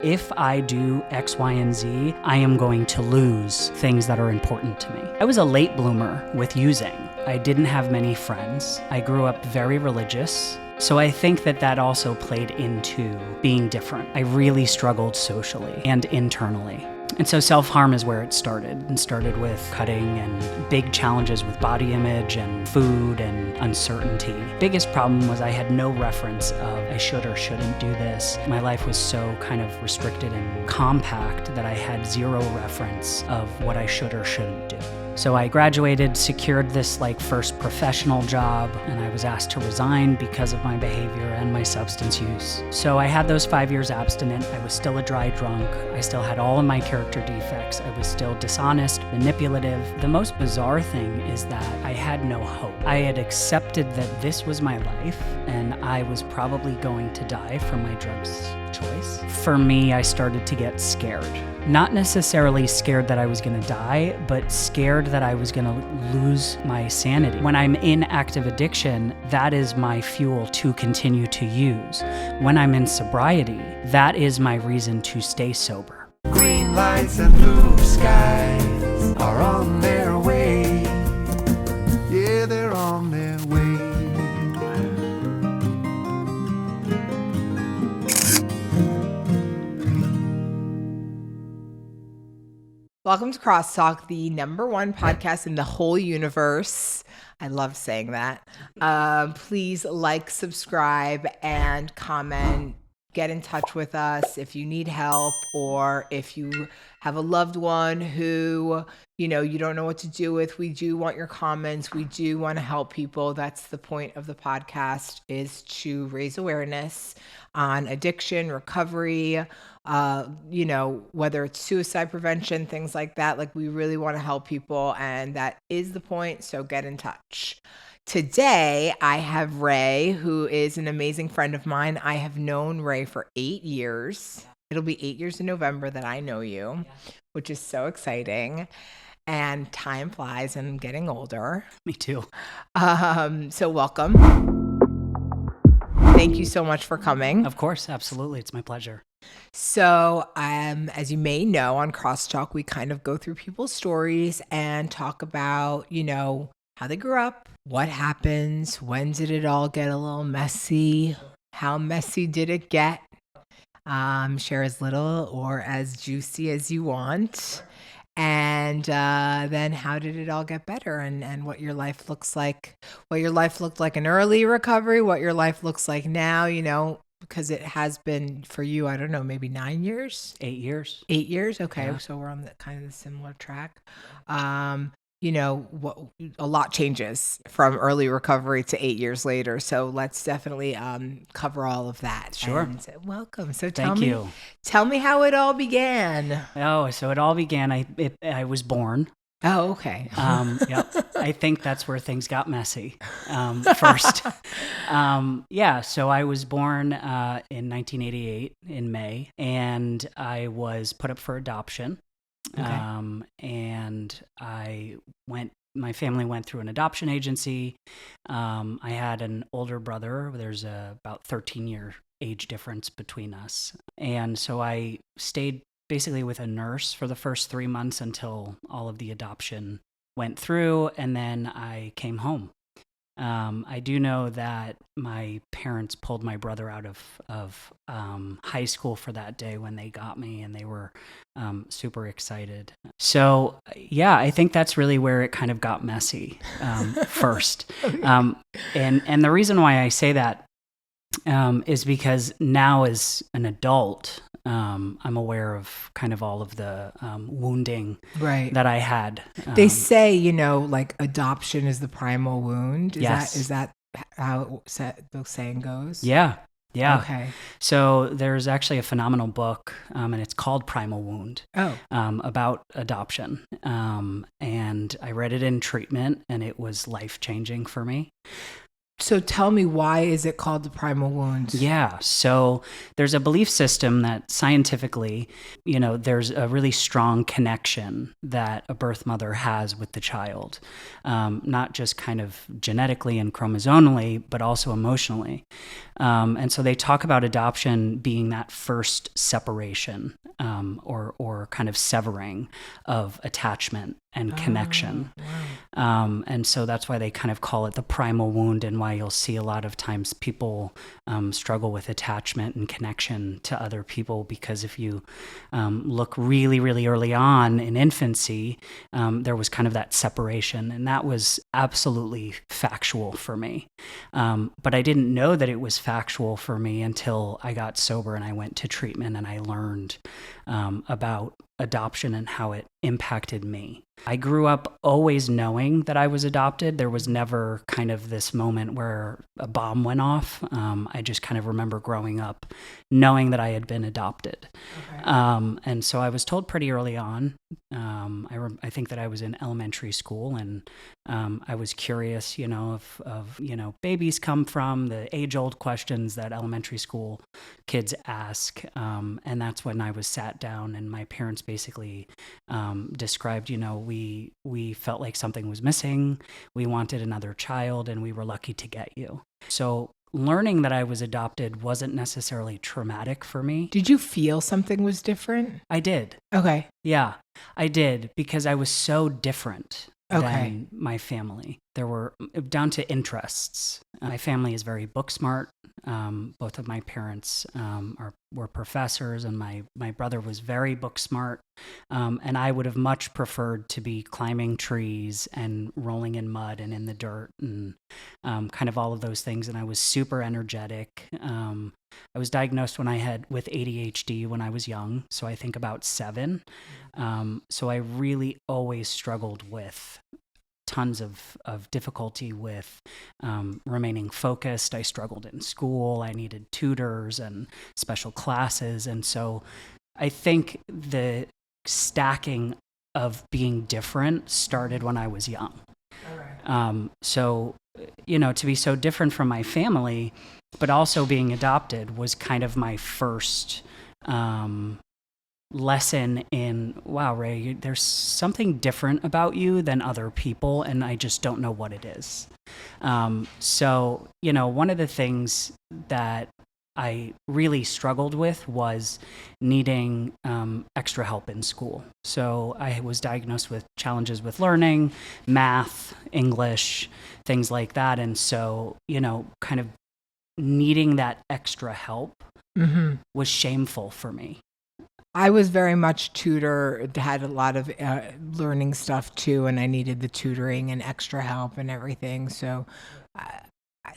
If I do X, Y, and Z, I am going to lose things that are important to me. I was a late bloomer with using. I didn't have many friends. I grew up very religious. So I think that also played into being different. I really struggled socially and internally. And so self-harm is where it started with cutting and big challenges with body image and food and uncertainty. Biggest problem was I had no reference of I should or shouldn't do this. My life was so kind of restricted and compact that I had zero reference of what I should or shouldn't do. So I graduated, secured this first professional job, and I was asked to resign because of my behavior and my substance use. So I had those 5 years abstinent. I was still a dry drunk. I still had all of my character defects. I was still dishonest, manipulative. The most bizarre thing is that I had no hope. I had accepted that this was my life, and I was probably going to die from my drugs choice. For me, I started to get scared. Not necessarily scared that I was going to die, but scared that I was going to lose my sanity. When I'm in active addiction, that is my fuel to continue to use. When I'm in sobriety, that is my reason to stay sober. Green lights and blue skies are on their way. Yeah, they're on their way. Welcome to Crosstalk, the #1 podcast in the whole universe. I love saying that. Please like, subscribe, and comment. Get in touch with us if you need help or if you have a loved one who, you don't know what to do with. We do want your comments. We do want to help people. That's the point of the podcast, is to raise awareness on addiction, recovery, whether it's suicide prevention, things like that. We really want to help people, and that is the point. So get in touch. Today, I have Ray, who is an amazing friend of mine. I have known Ray for 8 years. It'll be 8 years in November that I know you, which is so exciting. And time flies, and I'm getting older. Me too. So welcome. Thank you so much for coming. Of course, absolutely. It's my pleasure. So, as you may know, on Crosstalk, we kind of go through people's stories and talk about, how they grew up, what happens, when did it all get a little messy, how messy did it get, share as little or as juicy as you want, and then how did it all get better, and what your life looks like, what your life looked like in early recovery, what your life looks like now, because it has been for you, I don't know, maybe 9 years? 8 years. 8 years? Okay. Yeah. So we're on the kind of the similar track. A lot changes from early recovery to 8 years later. So let's definitely cover all of that. Sure. And welcome. So Thank you. Tell me how it all began. Oh, so it all began, I was born. Oh, okay. Yep. I think that's where things got messy first. So I was born in 1988 in May, and I was put up for adoption. Okay. And my family went through an adoption agency. I had an older brother. There's about 13-year age difference between us. And so I stayed basically with a nurse for the first 3 months until all of the adoption went through, and then I came home. I do know that my parents pulled my brother out of high school for that day when they got me, and they were super excited. So yeah, I think that's really where it kind of got messy first. And the reason why I say that is because now as an adult, I'm aware of kind of all of the wounding that I had. They say, adoption is the primal wound. Is that how the saying goes? Yeah. Okay. So there's actually a phenomenal book, and it's called Primal Wound, about adoption. And I read it in treatment, and it was life-changing for me. So tell me, why is it called the primal wound? Yeah. So there's a belief system that scientifically, there's a really strong connection that a birth mother has with the child, not just kind of genetically and chromosomally, but also emotionally. And so they talk about adoption being that first separation, or kind of severing of attachment and connection. Wow. And so that's why they kind of call it the primal wound, and why you'll see a lot of times people struggle with attachment and connection to other people, because if you look really, really early on in infancy, there was kind of that separation, and that was absolutely factual for me. But I didn't know that it was factual for me until I got sober and I went to treatment, and I learned about adoption and how it impacted me. I grew up always knowing that I was adopted. There was never kind of this moment where a bomb went off. I just kind of remember growing up knowing that I had been adopted. Okay. And so I was told pretty early on. I think that I was in elementary school, and I was curious, of babies come from, the age-old questions that elementary school kids ask. And that's when I was sat down, and my parents basically described, we felt like something was missing. We wanted another child, and we were lucky to get you. So learning that I was adopted wasn't necessarily traumatic for me. Did you feel something was different? I did. Okay. Yeah, I did, because I was so different Okay. than my family. There were down to interests. My family is very book smart. Both of my parents were professors, and my brother was very book smart. And I would have much preferred to be climbing trees and rolling in mud and in the dirt and kind of all of those things. And I was super energetic. I was diagnosed with ADHD when I was young, so I think about 7. So I really always struggled with tons of difficulty with remaining focused. I struggled in school. I needed tutors and special classes. And so I think the stacking of being different started when I was young. So, to be so different from my family, but also being adopted, was kind of my first lesson in, wow, Ray, there's something different about you than other people, and I just don't know what it is. So, one of the things that I really struggled with was needing extra help in school. So I was diagnosed with challenges with learning, math, English, things like that. And so, kind of needing that extra help was shameful for me. I was very much tutor, had a lot of learning stuff too, and I needed the tutoring and extra help and everything. So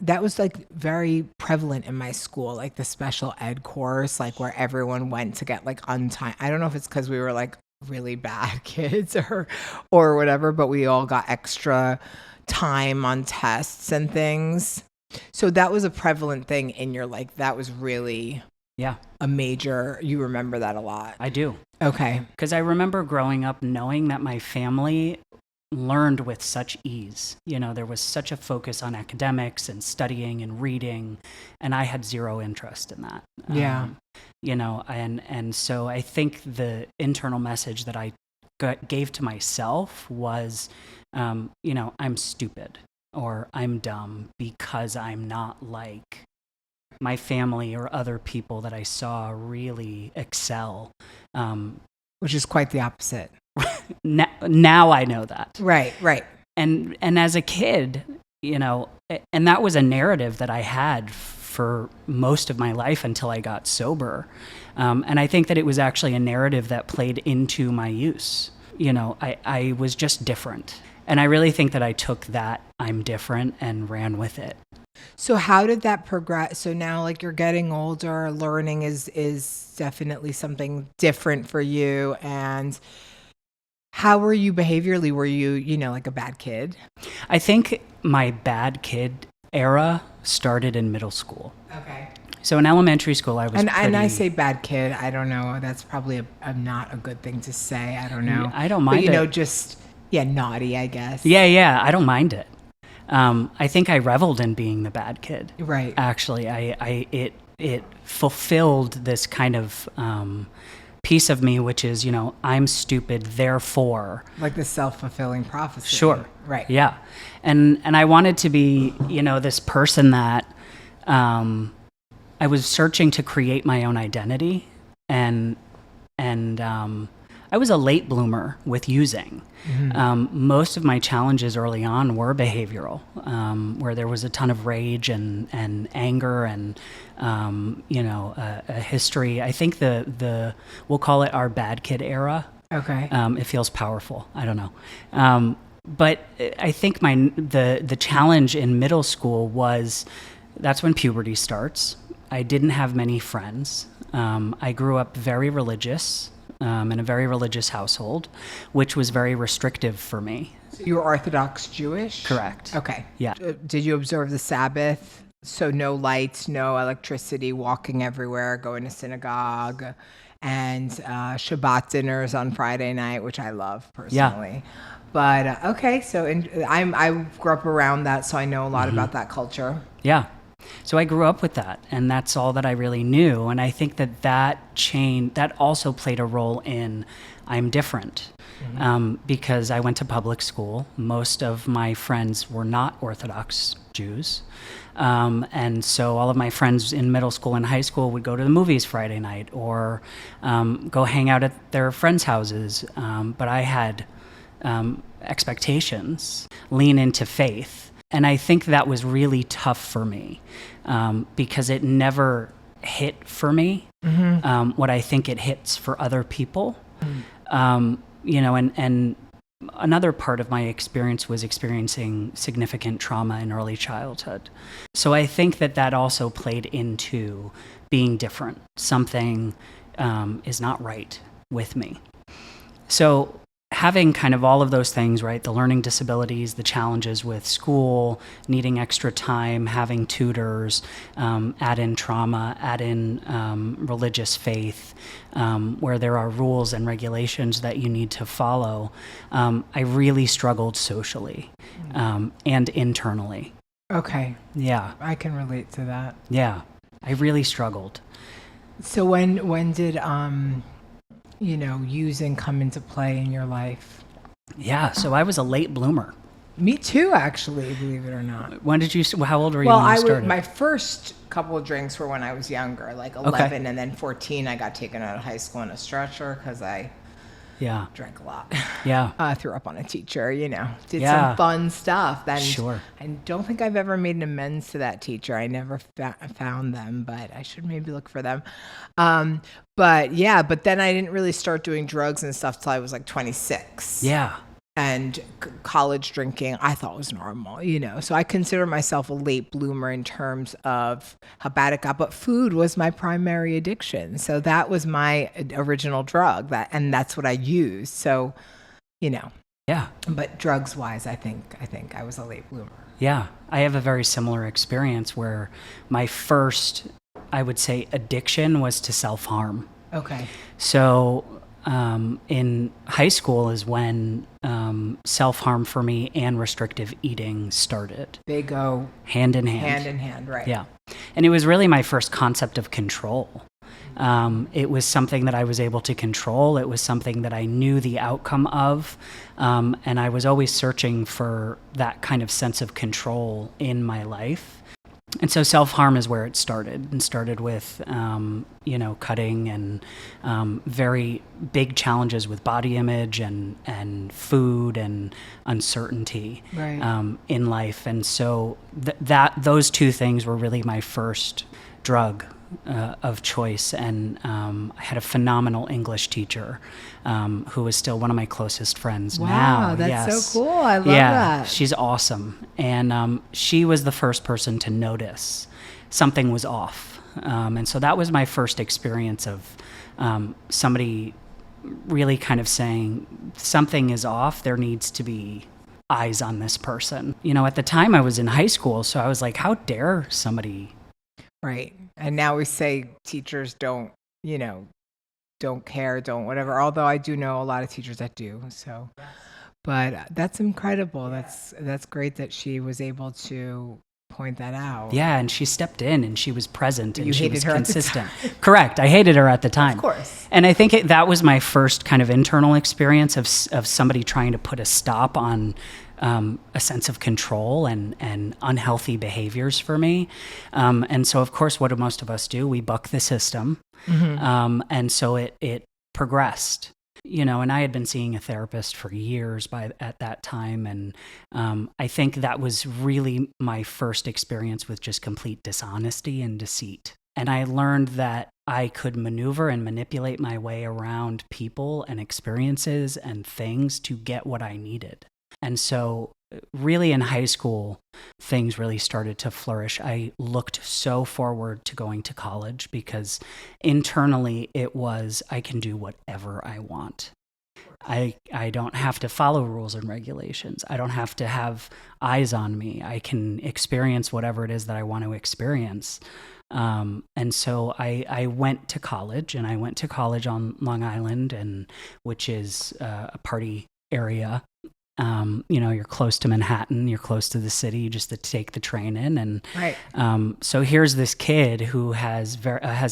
that was like very prevalent in my school, like the special ed course, like where everyone went to get like untimed. I don't know if it's because we were like really bad kids or whatever, but we all got extra time on tests and things. So that was a prevalent thing in your, like, that was really a major, you remember that a lot. I do. Okay. Because I remember growing up knowing that my family learned with such ease. There was such a focus on academics and studying and reading, and I had zero interest in that. Yeah. And so I think the internal message that I gave to myself was, I'm stupid or I'm dumb because I'm not like my family or other people that I saw really excel. Which is quite the opposite. Now I know that. Right. And as a kid, and that was a narrative that I had for most of my life until I got sober. And I think that it was actually a narrative that played into my use. I was just different. And I really think that I took that I'm different and ran with it. So how did that progress? So now, like, you're getting older, learning is definitely something different for you. And how were you behaviorally? Were you, like a bad kid? I think my bad kid era started in middle school. Okay. So in elementary school, I was and I say bad kid. I don't know. That's probably not a good thing to say. I don't know. I don't mind but, it. just, naughty, I guess. Yeah. I don't mind it. I think I reveled in being the bad kid. Right. Actually, it fulfilled this kind of piece of me, which is, I'm stupid, therefore. Like the self-fulfilling prophecy. Sure. Right. Yeah. And I wanted to be, this person that I was searching to create my own identity, and I was a late bloomer with using. Most of my challenges early on were behavioral, where there was a ton of rage and anger and a history. I think we'll call it our bad kid era. Okay. It feels powerful. I don't know. But I think the challenge in middle school was that's when puberty starts. I didn't have many friends. I grew up very religious, in a very religious household, which was very restrictive for me. So you were Orthodox Jewish? Correct. Okay. Yeah. Did you observe the Sabbath? So no lights, no electricity, walking everywhere, going to synagogue, and Shabbat dinners on Friday night, which I love personally. Yeah. But okay, so I grew up around that, so I know a lot about that culture. Yeah. So I grew up with that, and that's all that I really knew. And I think that also played a role in I'm different, because I went to public school. Most of my friends were not Orthodox Jews. And so all of my friends in middle school and high school would go to the movies Friday night or go hang out at their friends' houses. But I had expectations, lean into faith. And I think that was really tough for me, because it never hit for me what I think it hits for other people. And another part of my experience was experiencing significant trauma in early childhood. So I think that also played into being different. Something is not right with me. So having kind of all of those things, right? The learning disabilities, the challenges with school, needing extra time, having tutors, add in trauma, add in religious faith, where there are rules and regulations that you need to follow. I really struggled socially and internally. Okay. Yeah. I can relate to that. Yeah. I really struggled. So when did using come into play in your life? Yeah, so I was a late bloomer. Me too, actually, believe it or not. When did you, how old were you when you started? My first couple of drinks were when I was younger, like 11, and then 14, I got taken out of high school in a stretcher because I drank a lot. Yeah. Threw up on a teacher, did some fun stuff. Then sure. I don't think I've ever made an amends to that teacher. I never found them, but I should maybe look for them. But then I didn't really start doing drugs and stuff till I was like 26. Yeah. And college drinking, I thought was normal, So I consider myself a late bloomer in terms of how bad it got. But food was my primary addiction, so that was my original drug. And that's what I used. So, Yeah. But drugs wise, I think I was a late bloomer. Yeah, I have a very similar experience where my first, I would say, addiction was to self-harm. Okay. So in high school is when self-harm for me and restrictive eating started. They go hand in hand. Hand in hand, right. Yeah. And it was really my first concept of control. It was something that I was able to control. It was something that I knew the outcome of. And I was always searching for that kind of sense of control in my life. And so self-harm is where it started with, cutting and very big challenges with body image and food and uncertainty in life. And so those two things were really my first drug of choice. And I had a phenomenal English teacher who is still one of my closest friends now. Wow, that's so cool. I love that. She's awesome. And she was the first person to notice something was off. And so that was my first experience of somebody really kind of saying, something is off, there needs to be eyes on this person. At the time I was in high school, so I was like, how dare somebody... Right. And now we say teachers don't care, don't whatever. Although I do know a lot of teachers that do. So, But that's incredible. That's great that she was able to point that out. Yeah, and she stepped in and she was present and You she hated was her at the consistent. Correct. I hated her at the time. Of course. And I think that was my first kind of internal experience of somebody trying to put a stop on a sense of control and unhealthy behaviors for me. And so, of course, what do most of us do? We buck the system. And so it progressed. And I had been seeing a therapist for years at that time. And I think that was really my first experience with just complete dishonesty and deceit. And I learned that I could maneuver and manipulate my way around people and experiences and things to get what I needed. And so really in high school, things really started to flourish. I looked so forward to going to college because internally it was, I can do whatever I want. I don't have to follow rules and regulations. I don't have to have eyes on me. I can experience whatever it is that I want to experience. And so I went to college, and I went to college on Long Island, which is a party area. You're close to Manhattan, you're close to the city, you just take the train in. And right. So here's this kid who has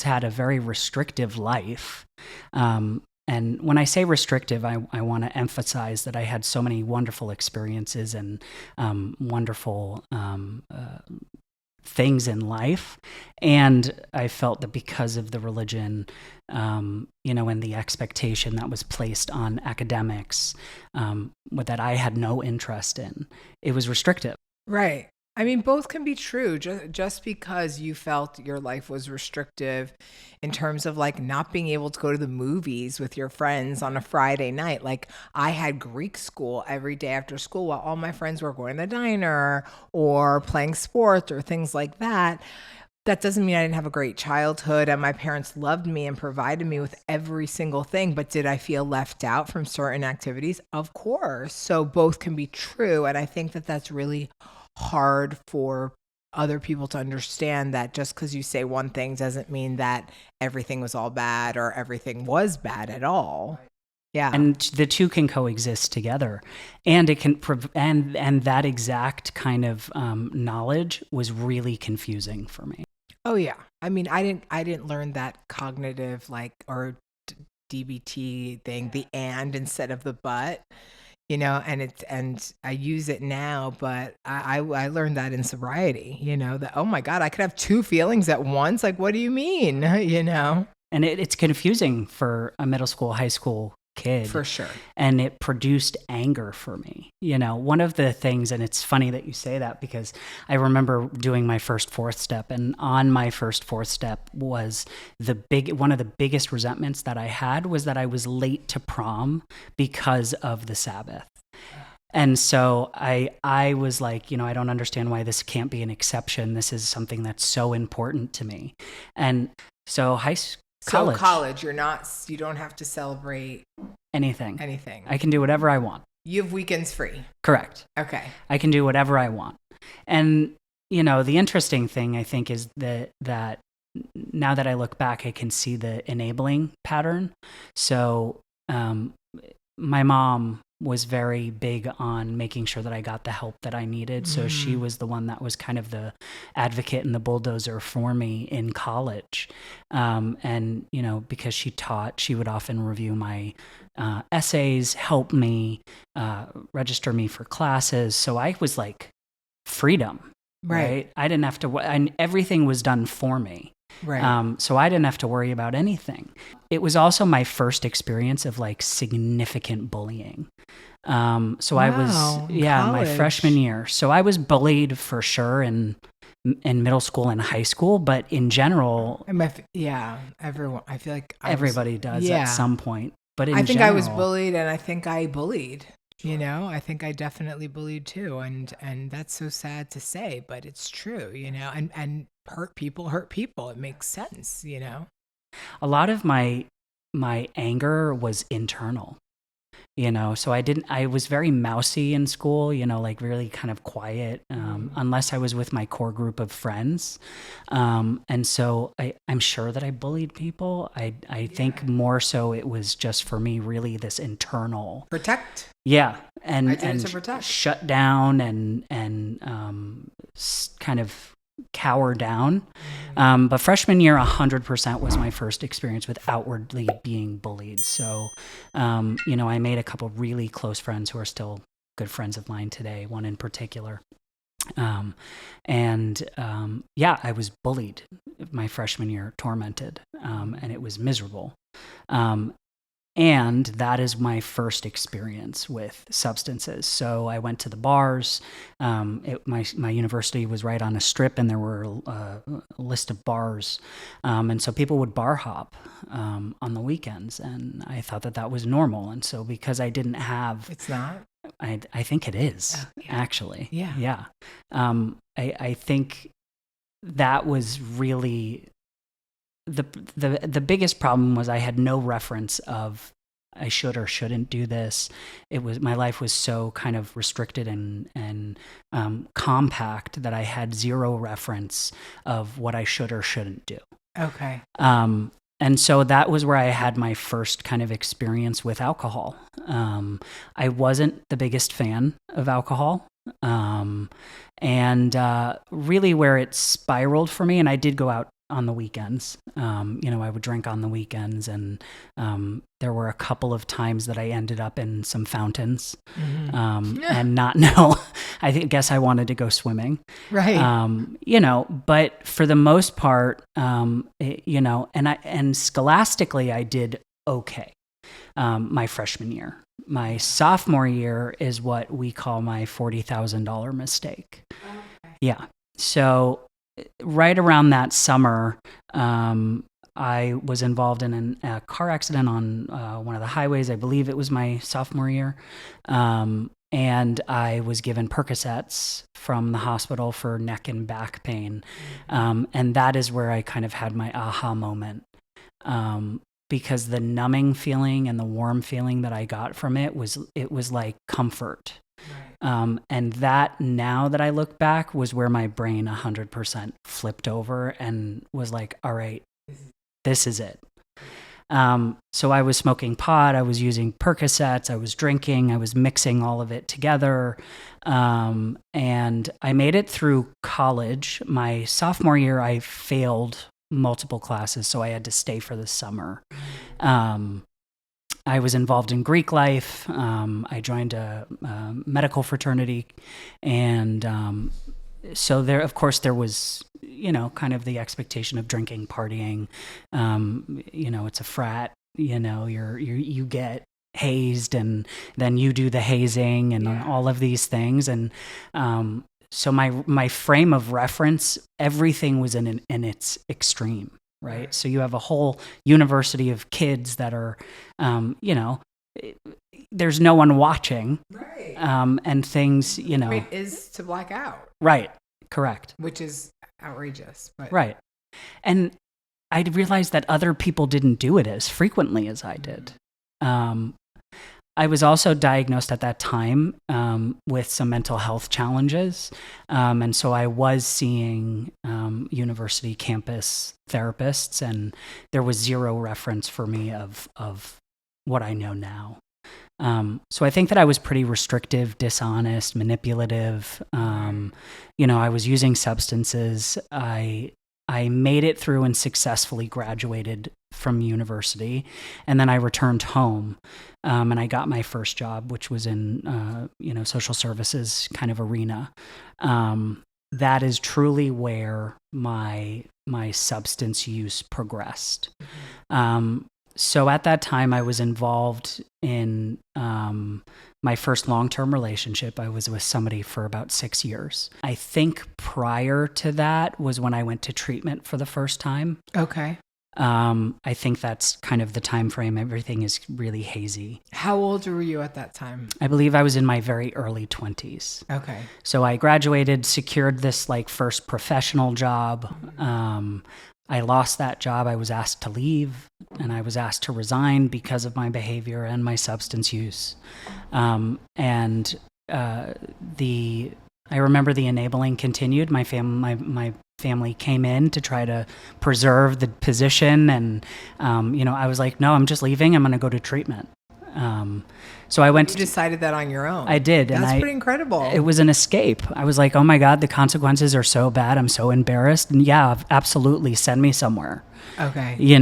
had a very restrictive life. And when I say restrictive, I want to emphasize that I had so many wonderful experiences and wonderful things in life. And I felt that because of the religion, and the expectation that was placed on academics, that I had no interest in, it was restrictive. Right. I mean, both can be true. Just because you felt your life was restrictive in terms of like not being able to go to the movies with your friends on a Friday night. Like I had Greek school every day after school while all my friends were going to the diner or playing sports or things like that. That doesn't mean I didn't have a great childhood and my parents loved me and provided me with every single thing. But did I feel left out from certain activities? Of course. So both can be true. And I think that that's really hard for other people to understand, that just because you say one thing doesn't mean that everything was all bad or everything was bad at all. Yeah. And the two can coexist together, and it can and that exact kind of knowledge was really confusing for me. Oh yeah. I mean, I didn't learn that cognitive or DBT thing, the and instead of the but. And I use it now, but I learned that in sobriety, that, oh my God, I could have two feelings at once. Like, what do you mean? And it's confusing for a middle school, high school kid. For sure. And it produced anger for me. One of the things, and it's funny that you say that because I remember doing my first fourth step, and on my first fourth step was one of the biggest resentments that I had was that I was late to prom because of the Sabbath. And so I was like, I don't understand why this can't be an exception. This is something that's so important to me. And so college, you don't have to celebrate anything. I can do whatever I want. You have weekends free. Correct. Okay. I can do whatever I want. And, the interesting thing I think is that now that I look back, I can see the enabling pattern. So my mom was very big on making sure that I got the help that I needed. So she was the one that was kind of the advocate and the bulldozer for me in college. And, because she taught, she would often review my essays, help me, register me for classes. So I was like freedom, right? I didn't have to, and everything was done for me. Right. So I didn't have to worry about anything. It was also my first experience of like significant bullying. So I was, my freshman year. So I was bullied for sure in middle school and high school, but in general, everyone. I feel like everybody does at some point. But I think I was bullied, and I think I bullied. I think I definitely bullied too, and that's so sad to say, but it's true. And hurt people. It makes sense. A lot of my anger was internal. So I was very mousy in school, like really kind of quiet, unless I was with my core group of friends. And so I'm sure that I bullied people. I think more so it was just for me really this internal Protect. yeah, and To protect. shut down and kind of cower down. But freshman year, 100% was my first experience with outwardly being bullied. So, I made a couple really close friends who are still good friends of mine today. One in particular. I was bullied my freshman year, tormented, and it was miserable. And that is my first experience with substances. So I went to the bars. My university was right on a strip, and there were a list of bars. And so people would bar hop on the weekends, and I thought that was normal. And so because I didn't have... It's not? I think it is, actually. Yeah. Yeah. I think that was really... The biggest problem was I had no reference of I should or shouldn't do this. My life was so kind of restricted and compact that I had zero reference of what I should or shouldn't do. Okay. And so that was where I had my first kind of experience with alcohol. I wasn't the biggest fan of alcohol. Really where it spiraled for me, and I did go out on the weekends. I would drink on the weekends, and there were a couple of times that I ended up in some fountains and not know. Guess I wanted to go swimming. Right. But for the most part, and scholastically, I did okay my freshman year. My sophomore year is what we call my $40,000 mistake. Okay. Yeah. So right around that summer, I was involved in a car accident on one of the highways. I believe it was my sophomore year. And I was given Percocets from the hospital for neck and back pain. And that is where I kind of had my aha moment. Because the numbing feeling and the warm feeling that I got from it was like comfort. Right. And that, now that I look back, was where my brain 100% flipped over and was like, all right, this is it. So I was smoking pot, I was using Percocets, I was drinking, I was mixing all of it together. And I made it through college. My sophomore year, I failed multiple classes, so I had to stay for the summer. I was involved in Greek life. I joined a medical fraternity. And so there was, kind of the expectation of drinking, partying. It's a frat, you get hazed, and then you do the hazing and all of these things. And so my frame of reference, everything was in its extreme. Right. So you have a whole university of kids that are, there's no one watching. Right. And things, The point is to black out. Right. Correct. Which is outrageous. But. Right. And I realized that other people didn't do it as frequently as I did. I was also diagnosed at that time with some mental health challenges. And so I was seeing university campus therapists, and there was zero reference for me of what I know now. So I think that I was pretty restrictive, dishonest, manipulative. I was using substances. I made it through and successfully graduated from university. And then I returned home, and I got my first job, which was in, social services kind of arena. That is truly where my substance use progressed. So at that time, I was involved in my first long-term relationship. I was with somebody for about 6 years. I think prior to that was when I went to treatment for the first time. Okay. I think that's kind of the time frame. Everything is really hazy. How old were you at that time? I believe I was in my very early 20s. Okay. So I graduated, secured this first professional job. I lost that job. I was asked to leave, and I was asked to resign because of my behavior and my substance use. I remember the enabling continued. My family came in to try to preserve the position, and I was like, no, I'm just leaving. I'm going to go to treatment. So I went. You decided that on your own. I did. That's pretty incredible. It was an escape. I was like, oh my God, the consequences are so bad. I'm so embarrassed. And yeah, absolutely, send me somewhere. Okay. I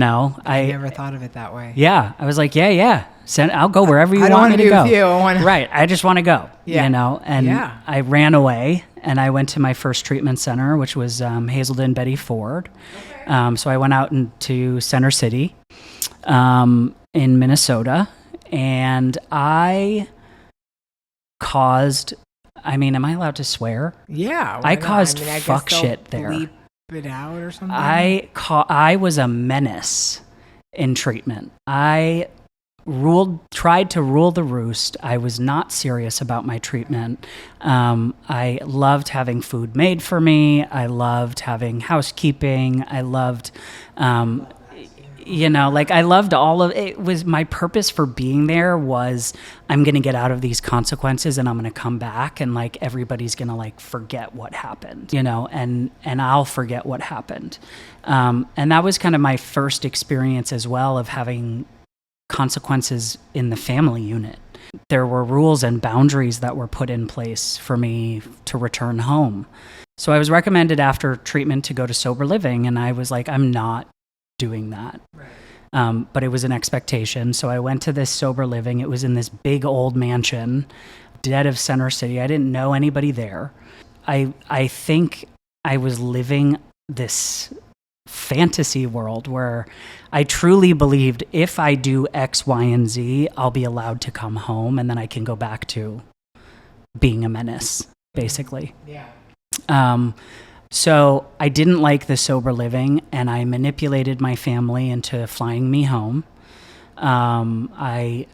never thought of it that way. Yeah, I was like, yeah. I'll go wherever you I don't want me to go. With you. Right. I just want to go. Yeah. And I ran away, and I went to my first treatment center, which was Hazelden Betty Ford. Okay. So I went out into Center City, in Minnesota, and I caused. I mean, am I allowed to swear? Yeah. I caused fuck shit there. Bleep it out or something. I was a menace in treatment. I tried to rule the roost. I was not serious about my treatment. I loved having food made for me. I loved having housekeeping. I loved, I loved all of it. Was my purpose for being there was I'm going to get out of these consequences, and I'm going to come back, and like everybody's going to like forget what happened, and I'll forget what happened. And that was kind of my first experience as well of having consequences in the family unit. There were rules and boundaries that were put in place for me to return home. So I was recommended after treatment to go to sober living, and I was like, I'm not doing that. Right. But it was an expectation. So I went to this sober living. It was in this big old mansion, dead of Center City. I didn't know anybody there. I think I was living this fantasy world where I truly believed if I do X, Y, and Z, I'll be allowed to come home, and then I can go back to being a menace, basically. Yeah. So I didn't like the sober living, and I manipulated my family into flying me home. I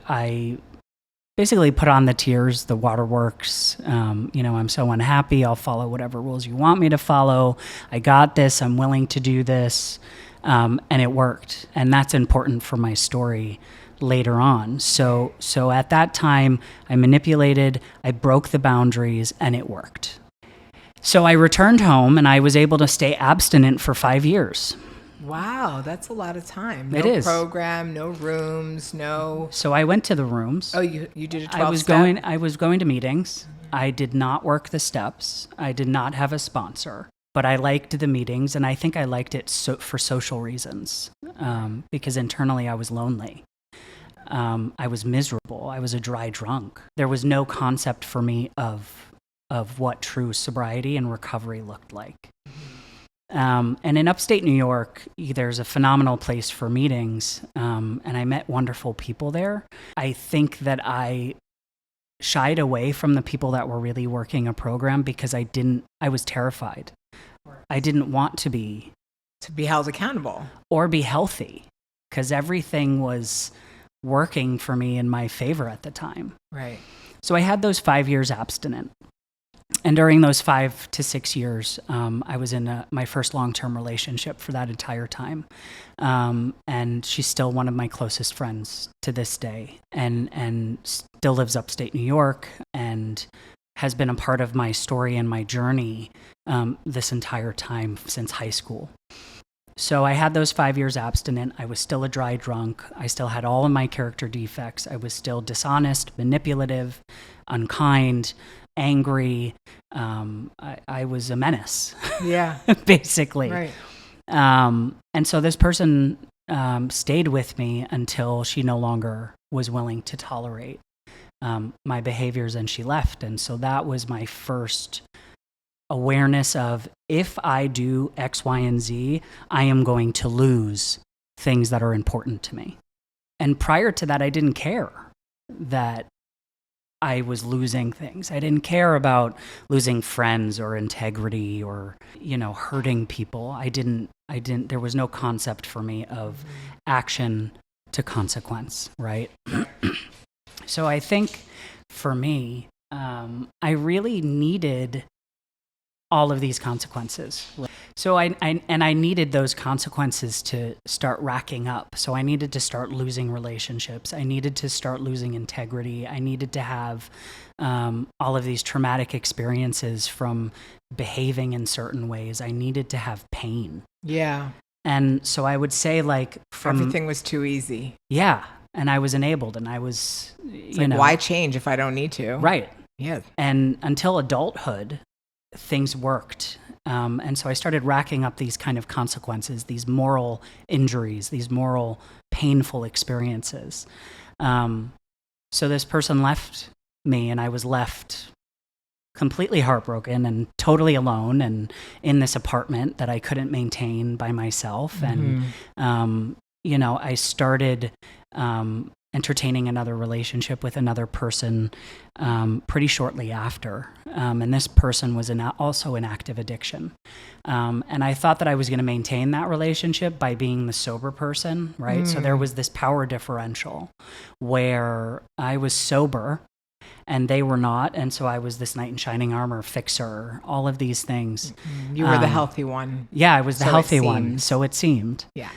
basically put on the tears, the waterworks. I'm so unhappy. I'll follow whatever rules you want me to follow. I got this. I'm willing to do this. And it worked. And that's important for my story later on. So at that time, I manipulated, I broke the boundaries, and it worked. So I returned home, and I was able to stay abstinent for 5 years. Wow, that's a lot of time. No it is. Program, no rooms, no. So I went to the rooms. Oh, you did a 12-step? I was going to meetings. I did not work the steps. I did not have a sponsor, but I liked the meetings, and I think I liked it for social reasons, because internally I was lonely. I was miserable. I was a dry drunk. There was no concept for me of what true sobriety and recovery looked like. And in upstate New York, there's a phenomenal place for meetings, and I met wonderful people there. I think that I shied away from the people that were really working a program because I was terrified. I didn't want to be held accountable or be healthy, because everything was working for me in my favor at the time. Right. So I had those 5 years abstinent. And during those 5 to 6 years, I was in my first long-term relationship for that entire time. And she's still one of my closest friends to this day, and still lives upstate New York and has been a part of my story and my journey this entire time since high school. So I had those 5 years abstinent. I was still a dry drunk. I still had all of my character defects. I was still dishonest, manipulative, unkind, angry. I was a menace. Yeah. Basically. Right. And so this person stayed with me until she no longer was willing to tolerate my behaviors, and she left. And so that was my first awareness of, if I do X, Y, and Z, I am going to lose things that are important to me. And prior to that, I didn't care that I was losing things. I didn't care about losing friends or integrity or, hurting people. I didn't, there was no concept for me of action to consequence, right? So I think for me, I really needed all of these consequences. So I needed those consequences to start racking up. So I needed to start losing relationships. I needed to start losing integrity. I needed to have all of these traumatic experiences from behaving in certain ways. I needed to have pain. Yeah. And so I would say, like, from everything was too easy. Yeah. And I was enabled, and I was, why change if I don't need to? Right. Yeah. And until adulthood, things worked. And so I started racking up these kind of consequences, these moral injuries, these moral painful experiences. So this person left me, and I was left completely heartbroken and totally alone, and in this apartment that I couldn't maintain by myself. And, I started entertaining another relationship with another person pretty shortly after. And this person was also in active addiction. And I thought that I was going to maintain that relationship by being the sober person, right? So there was this power differential where I was sober and they were not. And so I was this knight in shining armor fixer, all of these things. You were the healthy one. Yeah, I was the healthy one. So it seemed. Yeah.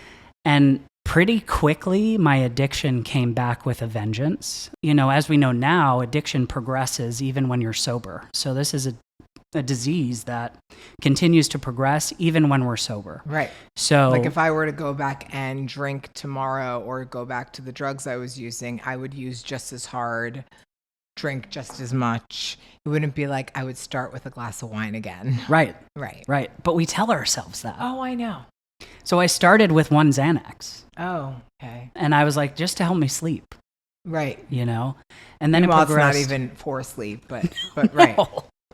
And pretty quickly, my addiction came back with a vengeance. As we know now, addiction progresses even when you're sober. So this is a disease that continues to progress even when we're sober. Right. So, like, if I were to go back and drink tomorrow or go back to the drugs I was using, I would use just as hard, drink just as much. It wouldn't be like I would start with a glass of wine again. Right. Right. But we tell ourselves that. Oh, I know. So I started with one Xanax. Oh, okay. And I was like, just to help me sleep. Right. And then it Well, progressed. it's not even for sleep, but right.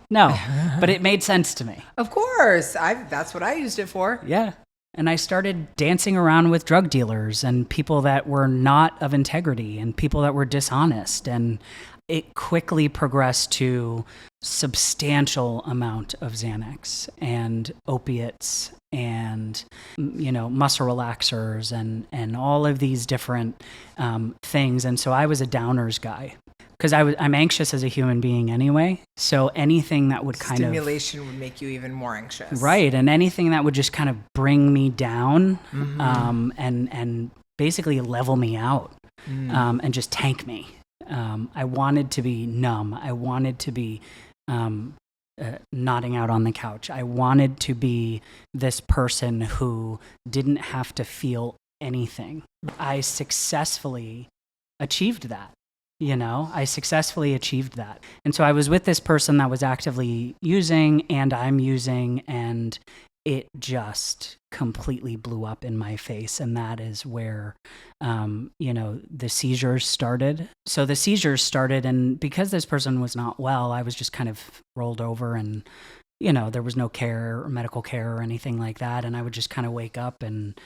No, but it made sense to me. Of course. That's what I used it for. Yeah. And I started dancing around with drug dealers and people that were not of integrity and people that were dishonest. And it quickly progressed to substantial amount of Xanax and opiates and, muscle relaxers and all of these different things. And so I was a downers guy because I'm anxious as a human being anyway. So anything that would kind stimulation would make you even more anxious. Right. And anything that would just kind of bring me down and basically level me out and just tank me. I wanted to be numb. I wanted to be nodding out on the couch. I wanted to be this person who didn't have to feel anything. I successfully achieved that. I successfully achieved that. And so I was with this person that was actively using and I'm using, and it just completely blew up in my face. And that is where, the seizures started. So the seizures started, and because this person was not well, I was just kind of rolled over and, there was no care or medical care or anything like that. And I would just kind of wake up and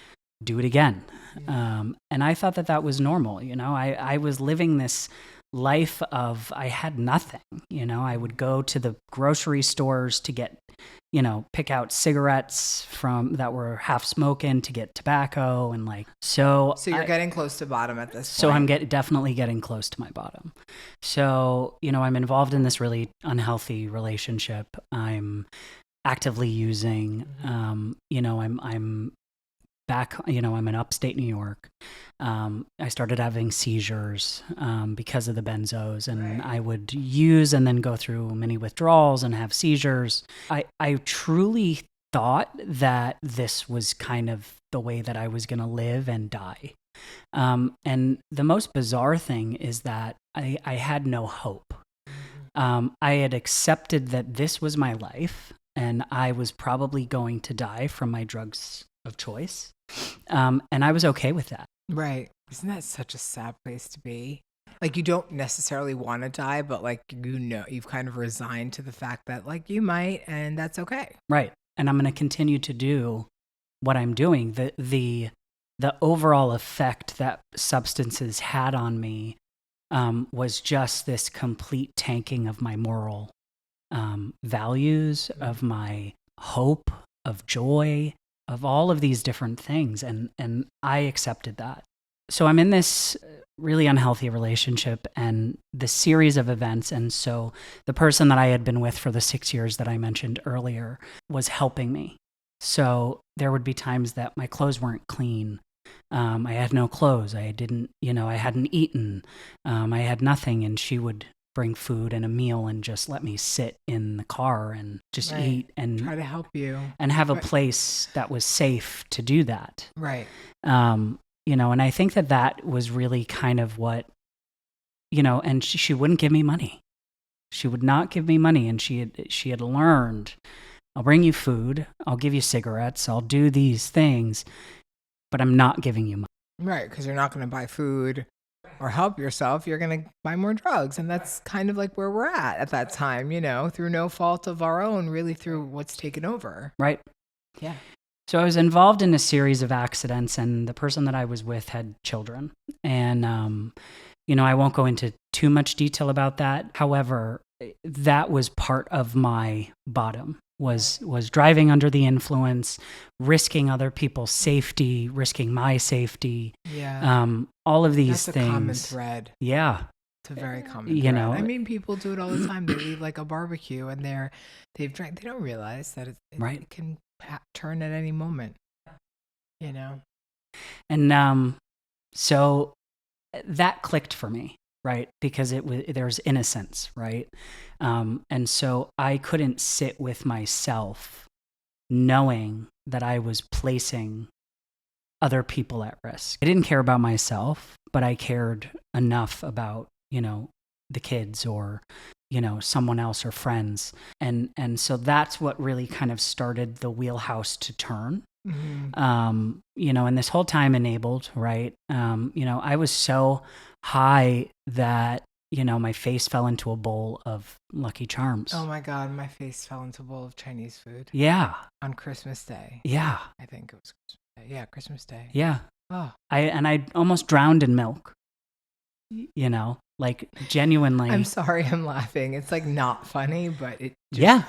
do it again. And I thought that was normal. I was living this life of, I had nothing. I would go to the grocery stores to get, pick out cigarettes that were half smoking to get tobacco and so you're getting close to bottom at this point. So I'm definitely getting close to my bottom. So, I'm involved in this really unhealthy relationship. I'm actively using, I'm back, I'm in upstate New York. I started having seizures because of the benzos, and I would use and then go through many withdrawals and have seizures. I truly thought that this was kind of the way that I was going to live and die. And the most bizarre thing is that I had no hope. I had accepted that this was my life, and I was probably going to die from my drugs of choice. And I was okay with that. Right. Isn't that such a sad place to be? You don't necessarily want to die, but you've kind of resigned to the fact that you might, and that's okay. Right. And I'm going to continue to do what I'm doing. The overall effect that substances had on me was just this complete tanking of my moral values, of my hope, of joy, of all of these different things. And I accepted that. So I'm in this really unhealthy relationship and the series of events. And so the person that I had been with for the 6 years that I mentioned earlier was helping me. So there would be times that my clothes weren't clean. I had no clothes. I hadn't eaten. I had nothing. And she would bring food and a meal and just let me sit in the car and just eat and try to help you and have a place that was safe to do that. Right. And I think that was really kind of what, and she wouldn't give me money. She would not give me money. And she had learned, I'll bring you food. I'll give you cigarettes. I'll do these things, but I'm not giving you money. Right. Because you're not going to buy food or help yourself. You're going to buy more drugs. And that's kind of like where we're at that time, through no fault of our own, really through what's taken over. Right. Yeah. So I was involved in a series of accidents, and the person that I was with had children. And, I won't go into too much detail about that. However, that was part of my bottom, was driving under the influence, risking other people's safety, risking my safety. Yeah. All of these That's things. a common thread. Yeah. It's a very common thread. I mean, people do it all the time. They leave like a barbecue and they've drank. They don't realize that it can turn at any moment, And so that clicked for me, right? Because there's innocence, right? And so I couldn't sit with myself knowing that I was placing other people at risk. I didn't care about myself, but I cared enough about, the kids or, someone else or friends. And so that's what really kind of started the wheelhouse to turn. Mm-hmm. And this whole time enabled, right? I was so high that, my face fell into a bowl of Lucky Charms. Oh my God, my face fell into a bowl of Chinese food. Yeah. On Christmas Day. Yeah. I think it was Christmas Day. Yeah, Christmas Day. Yeah. Oh. I almost drowned in milk. Like genuinely. I'm sorry, I'm laughing. It's like not funny, but it just, yeah.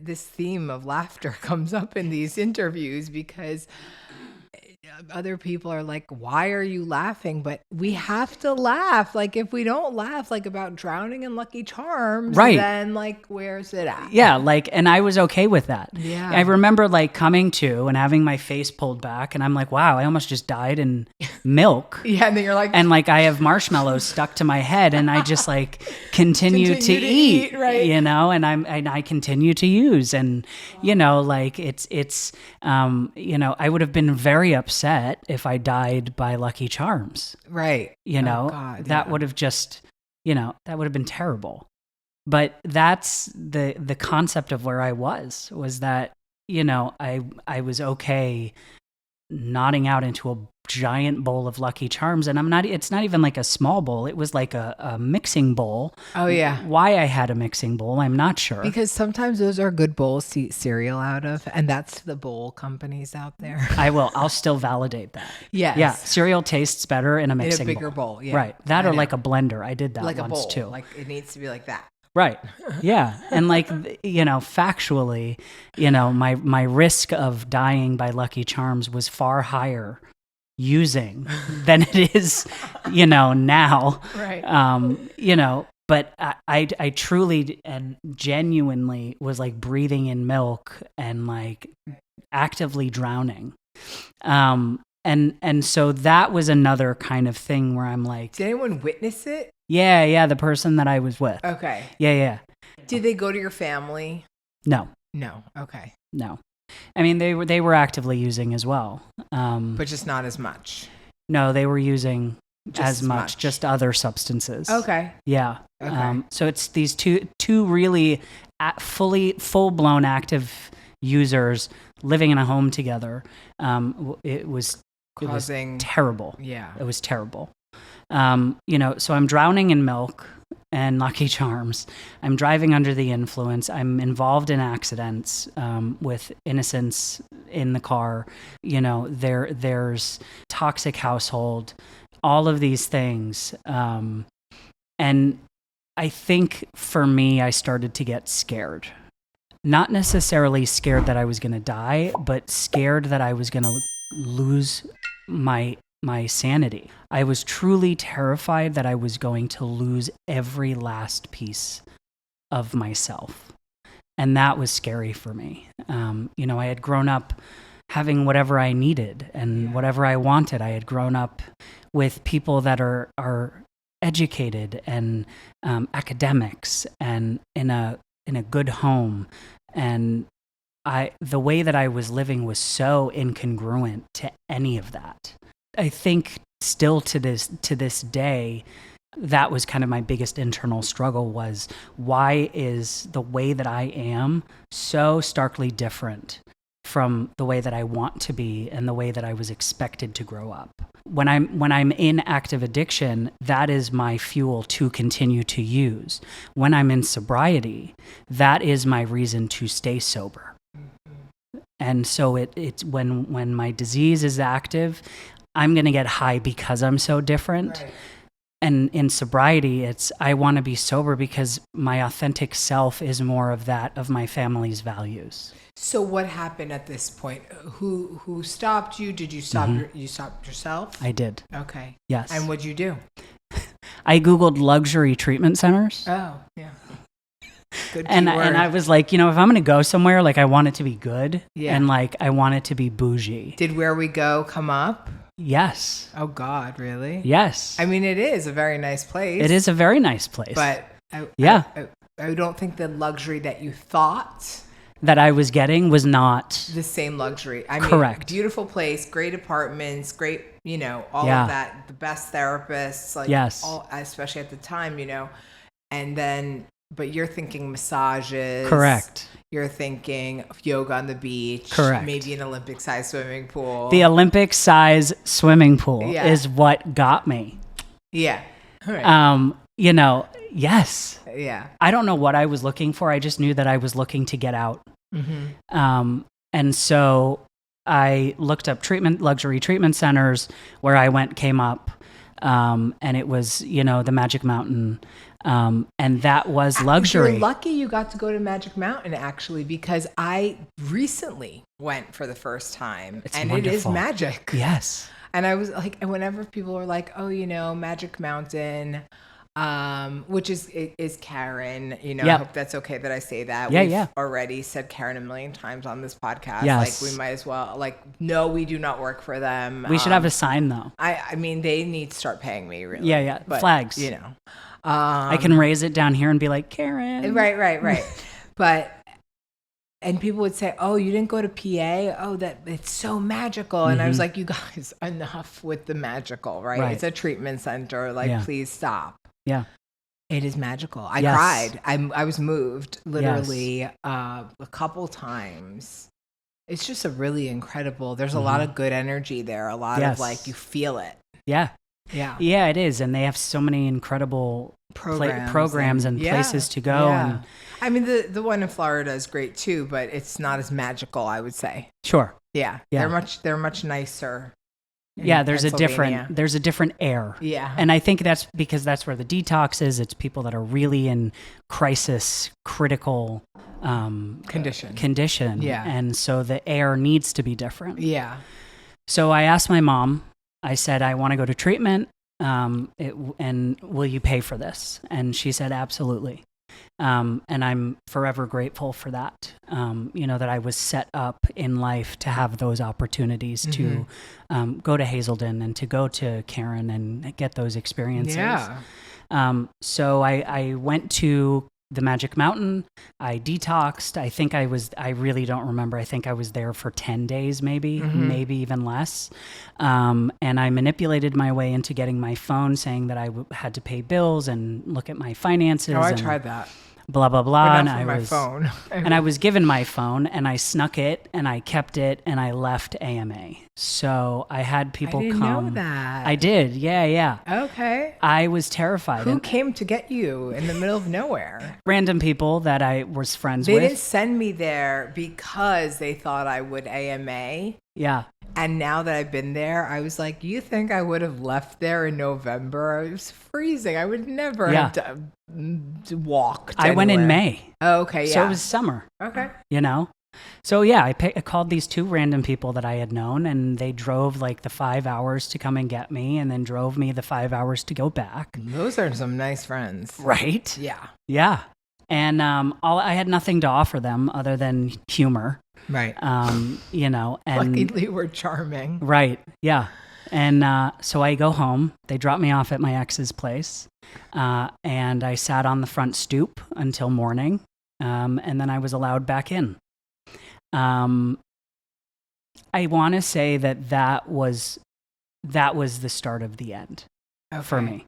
This theme of laughter comes up in these interviews because other people are like, why are you laughing? But we have to laugh. Like if we don't laugh like about drowning in Lucky Charms, right, then like where's it at? Yeah, and I was okay with that. Yeah. I remember coming to and having my face pulled back and I'm like, wow, I almost just died in milk. Yeah, and then you're like, and I have marshmallows stuck to my head and I just continue to eat, right? And I continue to use and it's I would have been very upset if I died by Lucky Charms. Right. God, that would have just, that would have been terrible. But that's the concept of where I was that, I was okay nodding out into a giant bowl of Lucky Charms. And it's not even like a small bowl. It was like a mixing bowl. Oh yeah. Why I had a mixing bowl, I'm not sure. Because sometimes those are good bowls to eat cereal out of. And that's the bowl companies out there. I'll still validate that. Yes. Yeah. Cereal tastes better in a mixing bowl. In a bigger bowl. Yeah. Right. That or like a blender. I did that like once a bowl. too. Like it needs to be like that. Right. Yeah. And factually, my risk of dying by Lucky Charms was far higher using than it is, now. Right. But I truly and genuinely was breathing in milk and actively drowning. And so that was another kind of thing where I'm like, did anyone witness it? Yeah, the person that I was with. Okay. Yeah. Did they go to your family? No. Okay. No. I mean, they were actively using as well. But just not as much. No, they were using as much, just other substances. Okay. Yeah. Okay. So it's these two really full-blown active users living in a home together. It was terrible. Yeah. It was terrible. So I'm drowning in milk and Lucky Charms. I'm driving under the influence. I'm involved in accidents with innocence in the car. There's toxic household, all of these things. And I think for me, I started to get scared. Not necessarily scared that I was going to die, but scared that I was going to lose my sanity. I was truly terrified that I was going to lose every last piece of myself. And that was scary for me. I had grown up having whatever I needed and whatever I wanted. I had grown up with people that are educated and academics and in a good home. And the way that I was living was so incongruent to any of that. I think still to this day, that was kind of my biggest internal struggle was, why is the way that I am so starkly different from the way that I want to be and the way that I was expected to grow up? When I'm in active addiction, that is my fuel to continue to use. When I'm in sobriety, that is my reason to stay sober. And so it's when my disease is active, I'm going to get high because I'm so different. Right. And in sobriety, I want to be sober because my authentic self is more of that of my family's values. So what happened at this point? Who stopped you? Did you stop? You stopped yourself? I did. Okay. Yes. And what'd you do? I Googled luxury treatment centers. Oh, yeah. Good and I was like, if I'm going to go somewhere, like I want it to be good. Yeah. And like I want it to be bougie. Did Where We Go come up? Yes. Oh God, really? Yes. I mean, it is a very nice place. It is a very nice place. But I don't think the luxury that you thought that I was getting was not the same luxury. I mean, beautiful place, great apartments, great, all of that, the best therapists, like especially at the time, and then, but you're thinking massages. Correct. You're thinking yoga on the beach. Correct. Maybe an Olympic-sized swimming pool. The Olympic-sized swimming pool is what got me. Yeah. Right. Yes. Yeah. I don't know what I was looking for. I just knew that I was looking to get out. Mm-hmm. And so I looked up luxury treatment centers. Where I went came up, and it was, the Magic Mountain. And that was luxury. You're lucky you got to go to Magic Mountain, actually, because I recently went for the first time. It's and wonderful. It is magic. Yes. And I was like, and whenever people were like, oh, Magic Mountain, which is Karen, I hope that's okay that I say that. We've already said Karen a million times on this podcast. Yes. Like we might as well, no, we do not work for them. We should have a sign though. I mean, they need to start paying me really. Yeah. But, flags. I can raise it down here and be like, Karen. Right. And people would say, oh, you didn't go to PA? Oh, that it's so magical. And I was like, you guys, enough with the magical, right? It's a treatment center. Please stop. Yeah. It is magical. I cried. I was moved literally a couple times. It's just a really incredible, there's a lot of good energy there. A lot of you feel it. Yeah. Yeah. Yeah, it is. And they have so many incredible programs and places to go. Yeah. And I mean, the one in Florida is great too, but it's not as magical, I would say. Sure. Yeah. They're much nicer. There's a different air. Yeah. And I think that's because that's where the detox is. It's people that are really in crisis, critical condition. Yeah. And so the air needs to be different. Yeah. So I asked my mom, I said, I want to go to treatment, and will you pay for this? And she said, absolutely. And I'm forever grateful for that, that I was set up in life to have those opportunities to go to Hazelden and to go to Karen and get those experiences. Yeah. So I went to the Magic Mountain. I detoxed. I really don't remember. I think I was there for 10 days, maybe even less. And I manipulated my way into getting my phone saying that I had to pay bills and look at my finances. Oh, I tried that. Blah, blah, blah. But and not for my phone. And I was given my phone and I snuck it and I kept it and I left AMA. So I had people come. I didn't know that. I did. Yeah. Okay. I was terrified. Who came to get you in the middle of nowhere? Random people that I was friends with. They didn't send me there because they thought I would AMA. Yeah. And now that I've been there, I was like, you think I would have left there in November? It was freezing. I would never have walked anywhere. I went in May. Oh, okay, yeah. So it was summer. Okay. So yeah, I called these two random people that I had known, and they drove like the 5 hours to come and get me, and then drove me the 5 hours to go back. Those are some nice friends. Right? Yeah. Yeah. And I had nothing to offer them other than humor. Right. You know, and Luckily, we're charming. right. Yeah. And so I go home. They drop me off at my ex's place, and I sat on the front stoop until morning, and then I was allowed back in. I want to say that was the start of the end for me.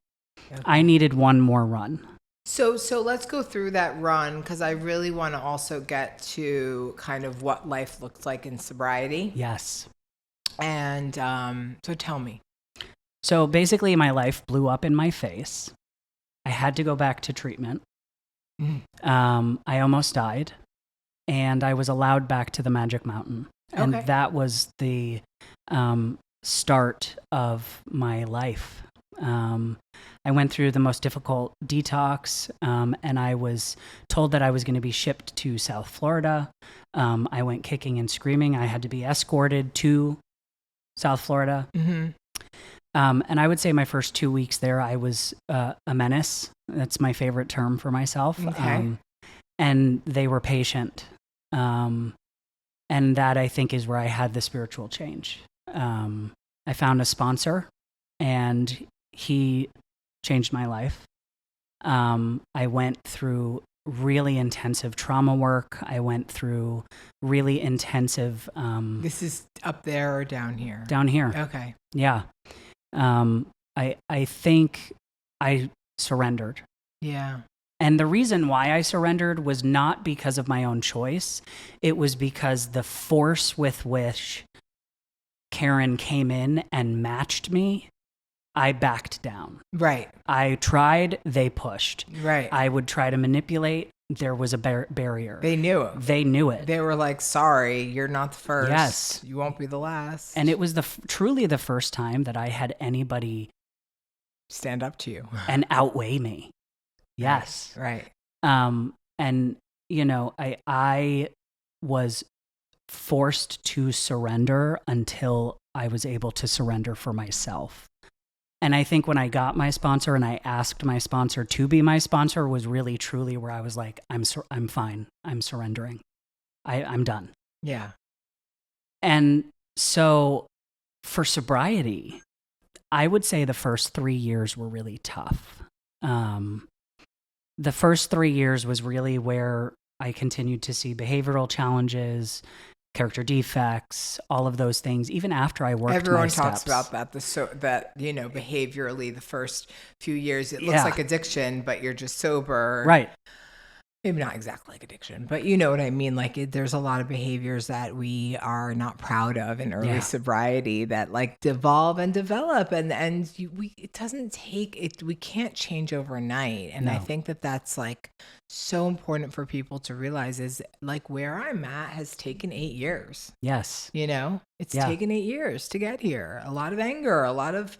Okay. I needed one more run. So let's go through that run, because I really want to also get to kind of what life looks like in sobriety. Yes. And so tell me. So basically, my life blew up in my face. I had to go back to treatment. I almost died, and I was allowed back to the Magic Mountain. And Okay. that was the start of my life. I went through the most difficult detox, and I was told that I was going to be shipped to South Florida. I went kicking and screaming. I had to be escorted to South Florida. Mm-hmm. And I would say my first 2 weeks there, I was a menace. That's my favorite term for myself. Okay. And they were patient. And that, I think, is where I had the spiritual change. I found a sponsor, and he changed my life. I went through really intensive trauma work. I went through really intensive... This is up there or down here? down here. Okay. Yeah. I think I surrendered. Yeah. And the reason why I surrendered was not because of my own choice. It was because the force with which Karen came in and matched me, I backed down. Right. I tried, they pushed. Right. I would try to manipulate, there was a barrier. They knew it. They knew it. They were like, sorry, you're not the first. Yes. You won't be the last. And it was truly the first time that I had anybody stand up to you and outweigh me. Yes. Right. And you know, I was forced to surrender until I was able to surrender for myself. And I think when I got my sponsor and I asked my sponsor to be my sponsor was really truly where I was like, I'm fine. I'm surrendering. I'm done. Yeah. And so for sobriety, I would say the first 3 years were really tough. The first 3 years was really where I continued to see behavioral challenges, character defects, all of those things, even after I worked Everyone my talks steps. about that. That, you know, behaviorally, the first few years, it looks like addiction, but you're just sober. Right. Maybe not exactly like addiction, but you know what I mean? Like there's a lot of behaviors that we are not proud of in early sobriety that like devolve and develop. And it doesn't take it. We can't change overnight. And I think that's like so important for people to realize is like where I'm at has taken 8 years. Yes. You know, it's taken 8 years to get here. A lot of anger, a lot of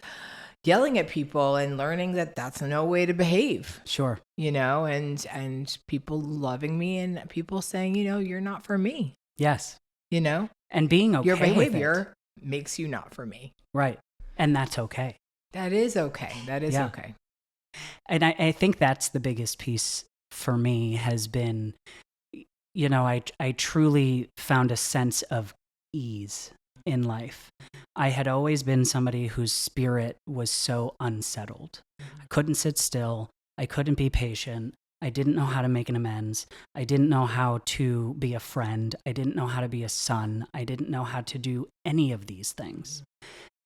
yelling at people and learning that that's no way to behave. Sure. You know, and people loving me and people saying, you know, you're not for me. Yes. You know, and being okay your with behavior makes you not for me. Right. And that's okay. That is okay. That is okay. And I think that's the biggest piece for me has been, you know, I truly found a sense of ease in life. I had always been somebody whose spirit was so unsettled. I couldn't sit still. I couldn't be patient. I didn't know how to make an amends. I didn't know how to be a friend. I didn't know how to be a son. I didn't know how to do any of these things.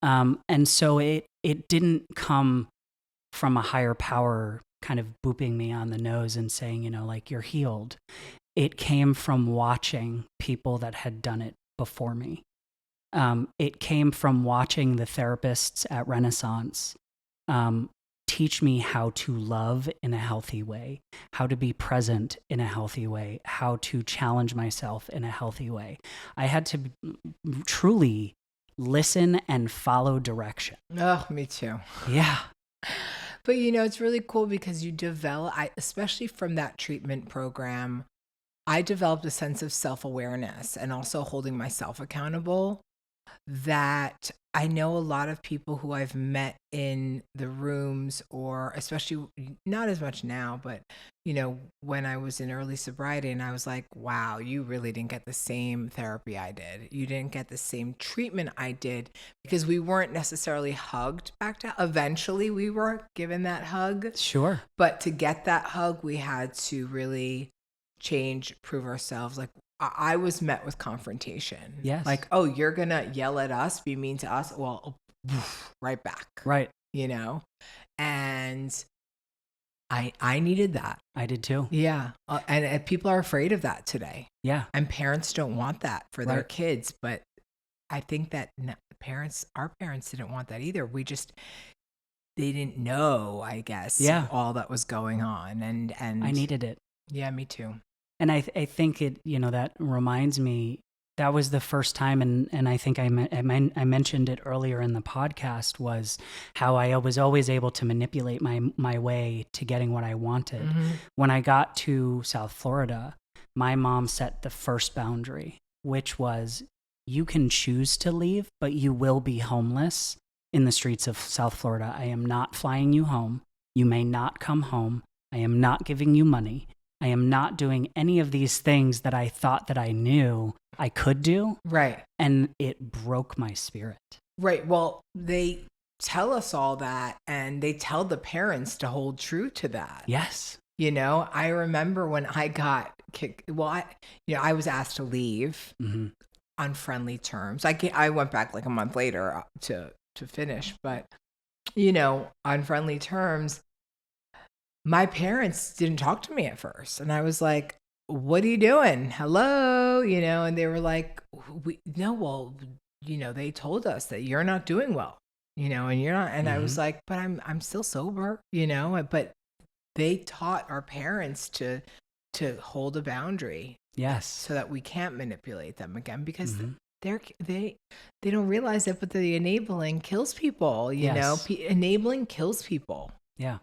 And so it didn't come from a higher power kind of booping me on the nose and saying, you know, like, you're healed. It came from watching people that had done it before me. It came from watching the therapists at Renaissance teach me how to love in a healthy way, how to be present in a healthy way, how to challenge myself in a healthy way. I had to truly listen and follow direction. Oh, me too. Yeah. But, you know, it's really cool because you develop, especially from that treatment program, I developed a sense of self-awareness and also holding myself accountable that I know a lot of people who I've met in the rooms, or especially not as much now, but when I was in early sobriety and I was like, wow, you really didn't get the same therapy I did. You didn't get the same treatment I did, because we weren't necessarily hugged back to, eventually we were given that hug. Sure. But to get that hug, we had to really change, prove ourselves. Like, I was met with confrontation. Yes. Like, oh, you're going to yell at us, be mean to us? Well, right back. Right. And I needed that. I did too. Yeah. And people are afraid of that today. Yeah. And parents don't want that for their Right. kids. But I think that our parents didn't want that either. They didn't know, I guess, Yeah. all that was going on. And I needed it. Yeah, me too. And I think it, that reminds me, that was the first time, and I think I mentioned it earlier in the podcast, was how I was always able to manipulate my way to getting what I wanted. Mm-hmm. When I got to South Florida, my mom set the first boundary, which was, you can choose to leave, but you will be homeless in the streets of South Florida. I am not flying you home. You may not come home. I am not giving you money. I am not doing any of these things that I thought that I knew I could do. Right. And it broke my spirit. Right. Well, they tell us all that, and they tell the parents to hold true to that. Yes. I remember when I got kicked. Well, I was asked to leave on friendly terms. I went back like a month later to finish, but on friendly terms. My parents didn't talk to me at first. And I was like, what are you doing? Hello? And they were like, they told us that you're not doing well, and you're not. And I was like, but I'm still sober, but they taught our parents to hold a boundary. Yes. So that we can't manipulate them again, because they don't realize it, but the enabling kills people, enabling kills people. Yeah.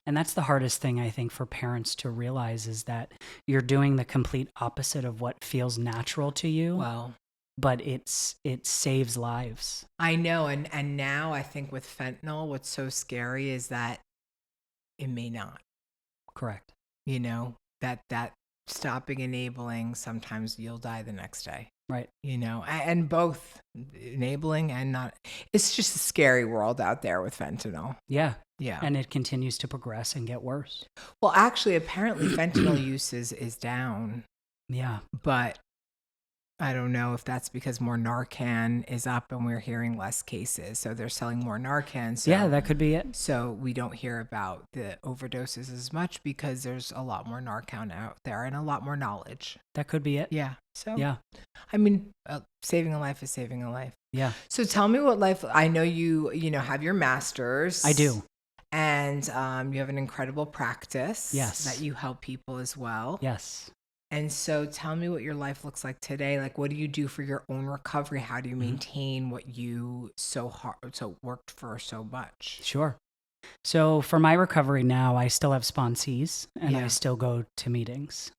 And that's the hardest thing, I think, for parents to realize, is that you're doing the complete opposite of what feels natural to you. Well, but it saves lives. I know. And now I think with fentanyl, what's so scary is that it may not. Correct. That stopping enabling, sometimes you'll die the next day. Right. And both enabling and not. It's just a scary world out there with fentanyl. Yeah. Yeah. And it continues to progress and get worse. Well, actually, apparently fentanyl use is down. Yeah. But I don't know if that's because more Narcan is up and we're hearing less cases. So they're selling more Narcan. So, yeah, that could be it. So we don't hear about the overdoses as much because there's a lot more Narcan out there and a lot more knowledge. That could be it. Yeah. So, yeah. I mean, saving a life is saving a life. Yeah. So tell me what life, I know you have your master's. I do. And you have an incredible practice. Yes. That you help people as well. Yes. And so tell me what your life looks like today. Like, what do you do for your own recovery? How do you maintain what you so worked for so much? Sure. So for my recovery now, I still have sponsees and I still go to meetings.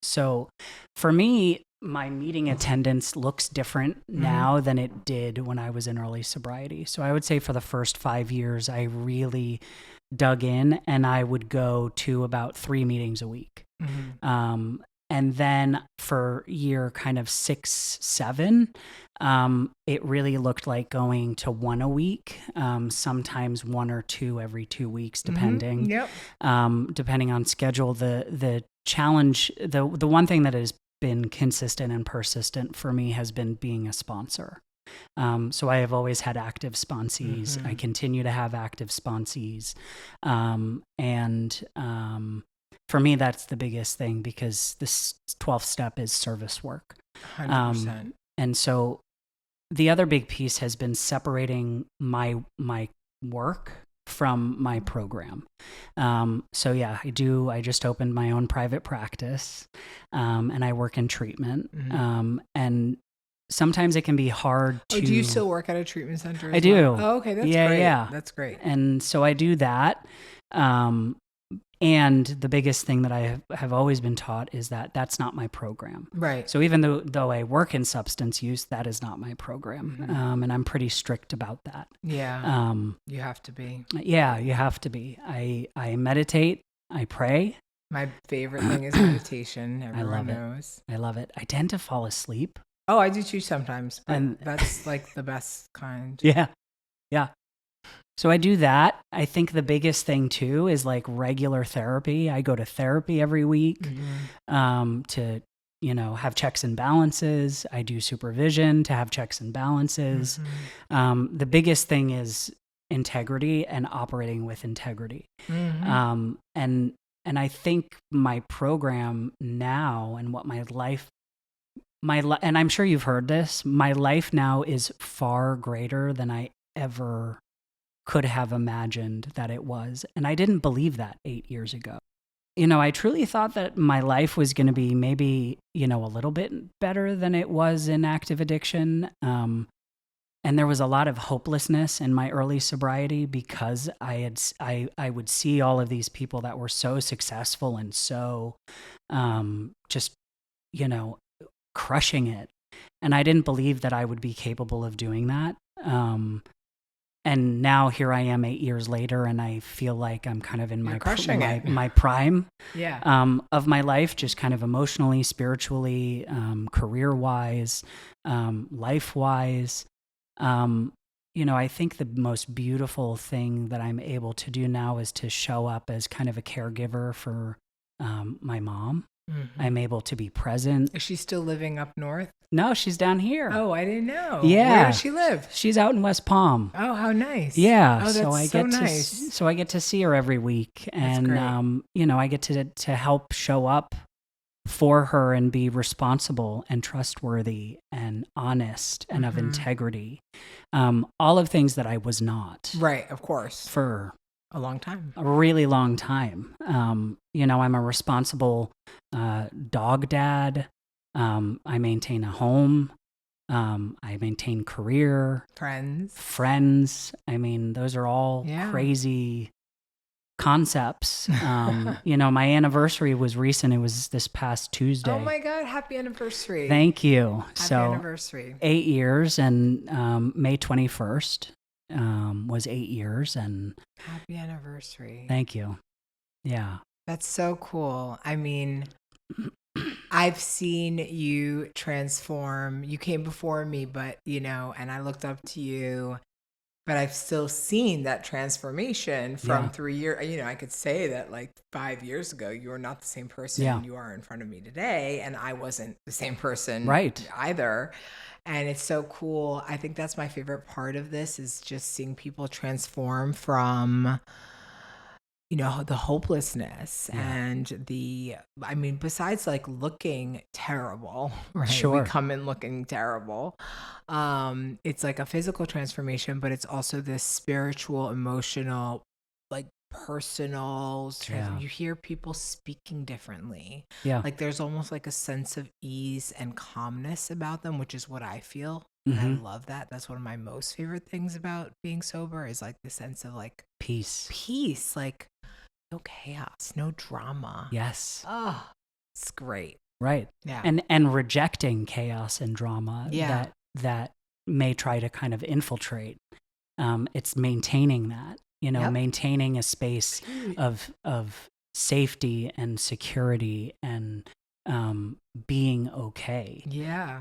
So for me, my meeting attendance looks different now than it did when I was in early sobriety. So I would say for the first 5 years, I really dug in and I would go to about 3 meetings a week. And then for year kind of 6, 7, it really looked like going to 1 a week, sometimes 1 or 2 every 2 weeks, depending. Yep. Depending on schedule. The challenge, the one thing that has been consistent and persistent for me has been being a sponsor. So I have always had active sponsees. I continue to have active sponsees. For me, that's the biggest thing because this 12th step is service work. 100%. And so the other big piece has been separating my work from my program. So yeah, I just opened my own private practice, and I work in treatment. And sometimes it can be hard to... do you still work at a treatment center? I do. Oh, okay. That's great. Yeah. That's great. And so I do that. And the biggest thing that I have always been taught is that that's not my program. Right. So even though I work in substance use, that is not my program. And I'm pretty strict about that. Yeah. You have to be. Yeah, you have to be. I meditate, I pray. My favorite thing is meditation. Everyone love it. knows. I love it. I tend to fall asleep. Oh, I do too sometimes, but And- that's like the best kind. Yeah. Yeah. So I do that. I think the biggest thing too is like regular therapy. I go to therapy every week to, have checks and balances. I do supervision to have checks and balances. The biggest thing is integrity and operating with integrity. And I think my program now and what my life, and I'm sure you've heard this, my life now is far greater than I ever could have imagined that it was. And I didn't believe that 8 years ago. I truly thought that my life was going to be maybe, a little bit better than it was in active addiction. And there was a lot of hopelessness in my early sobriety because I would see all of these people that were so successful and so just, crushing it. And I didn't believe that I would be capable of doing that. And now here I am 8 years later, and I feel like I'm kind of in my prime of my life, just kind of emotionally, spiritually, career-wise, life-wise. I think the most beautiful thing that I'm able to do now is to show up as kind of a caregiver for my mom. I'm able to be present. Is she still living up north? No, she's down here. Oh, I didn't know. Yeah. Where does she live? She's out in West Palm. Oh, how nice. Yeah. Oh, that's nice. So I get to see her every week. And, I get to help show up for her and be responsible and trustworthy and honest and of integrity. All of things that I was not. Right, of course. For a long time. A really long time. I'm a responsible dog dad. I maintain a home. I maintain career. Friends. I mean, those are all crazy concepts. My anniversary was recent. It was this past Tuesday. Oh my God. Happy anniversary. Thank you. Happy anniversary. 8 years, and May 21st was 8 years. And happy anniversary. Thank you. Yeah. That's so cool. I mean, I've seen you transform. You came before me, but, and I looked up to you, but I've still seen that transformation from 3 years. I could say that like 5 years ago, you were not the same person you are in front of me today. And I wasn't the same person either. And it's so cool. I think that's my favorite part of this is just seeing people transform from, the hopelessness and besides like looking terrible, right? Sure. We come in looking terrible. It's like a physical transformation, but it's also this spiritual, emotional, like personal. You hear people speaking differently. Yeah. Like there's almost like a sense of ease and calmness about them, which is what I feel. And I love that. That's one of my most favorite things about being sober is like the sense of like peace, like no chaos, no drama. Yes. Oh, it's great. Right. Yeah. And rejecting chaos and drama that may try to kind of infiltrate. It's maintaining that, maintaining a space of safety and security and being okay. Yeah.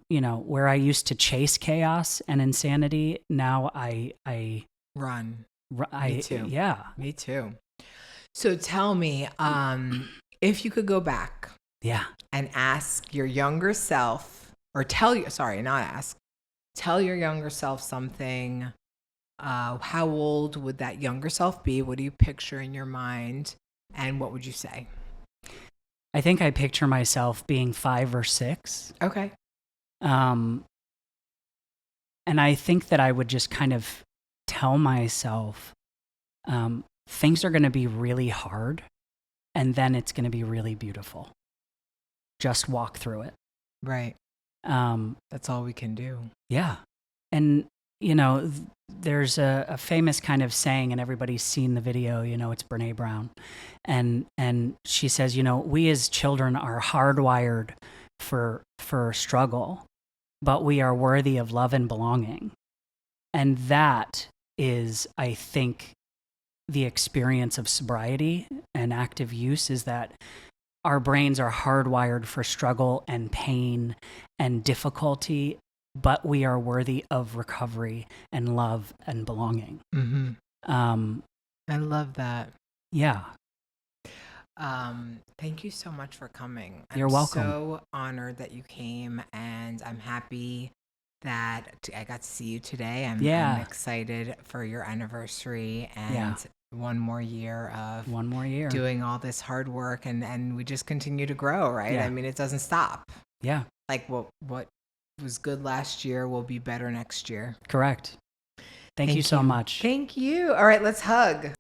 Where I used to chase chaos and insanity, now I run. Me too. Yeah. Me too. So tell me, if you could go back and ask your younger self, or tell your younger self something, how old would that younger self be? What do you picture in your mind? And what would you say? I think I picture myself being 5 or 6. Okay. And I think that I would just kind of tell myself, things are going to be really hard, and then it's going to be really beautiful. Just walk through it. Right. That's all we can do. Yeah. And there's a famous kind of saying, and everybody's seen the video, it's Brene Brown. And she says, we as children are hardwired for struggle, but we are worthy of love and belonging. And that is, I think, the experience of sobriety and active use, is that our brains are hardwired for struggle and pain and difficulty, but we are worthy of recovery and love and belonging. Mm-hmm. I love that. Yeah. Thank you so much for coming. You're welcome. I'm so honored that you came, and I'm happy that I got to see you today. I'm excited for your anniversary and one more year doing all this hard work, and we just continue to grow, right? Yeah. I mean, it doesn't stop. Yeah. Like what was good last year will be better next year. Correct. Thank you so much. Thank you. All right, let's hug.